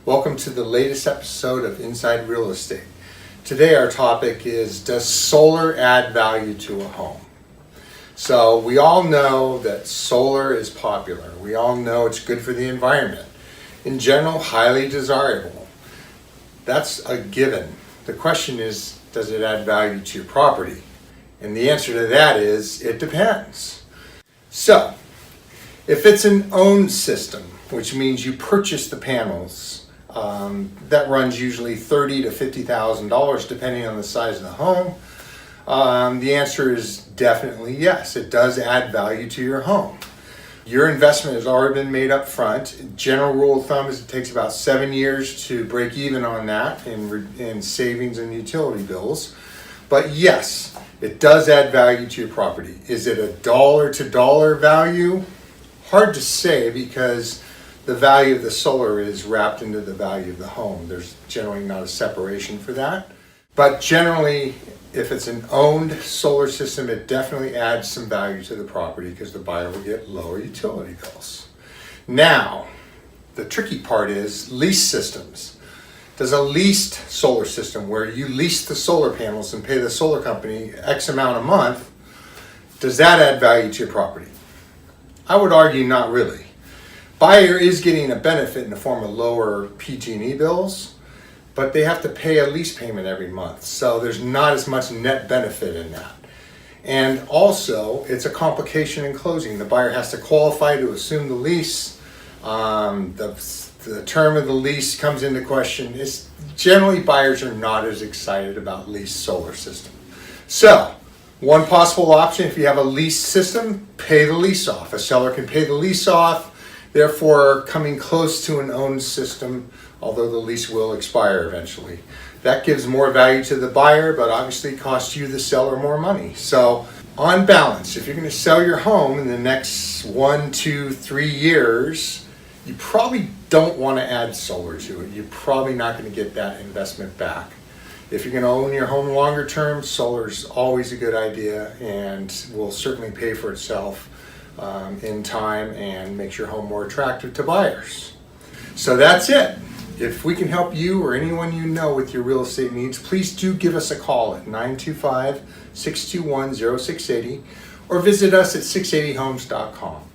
Welcome to the latest episode of Inside Real Estate. Today our topic is, does solar add value to a home? So we all know that solar is popular. We all know it's good for the environment. In general, highly desirable. That's a given. The question is, does it add value to your property? And the answer to that is, it depends. So, if it's an owned system, which means you purchase the panels, that runs usually $30,000 to $50,000 depending on the size of the home. The answer is definitely yes. It does add value to your home. Your investment has already been made up front. General rule of thumb is it takes about 7 years to break even on that in savings and utility bills. But yes, it does add value to your property. Is it a dollar to dollar value? Hard to say because the value of the solar is wrapped into the value of the home. There's generally not a separation for that. But generally, if it's an owned solar system, it definitely adds some value to the property because the buyer will get lower utility bills. Now, the tricky part is lease systems. Does a leased solar system where you lease the solar panels and pay the solar company X amount a month, does that add value to your property? I would argue not really. Buyer is getting a benefit in the form of lower PG&E bills, but they have to pay a lease payment every month. So there's not as much net benefit in that. And also, it's a complication in closing. The buyer has to qualify to assume the lease. The term of the lease comes into question. Generally, buyers are not as excited about leased solar system. So, one possible option, if you have a lease system, pay the lease off. A seller can pay the lease off, therefore coming close to an owned system, although the lease will expire eventually. That gives more value to the buyer, but obviously costs you, the seller, more money. So on balance, if you're going to sell your home in the next 1, 2, 3 years, you probably don't want to add solar to it. You're probably not going to get that investment back. If you're going to own your home longer term, solar is always a good idea and will certainly pay for itself in time and makes your home more attractive to buyers. So that's it. If we can help you or anyone you know with your real estate needs, please do give us a call at 925-621-0680 or visit us at 680homes.com.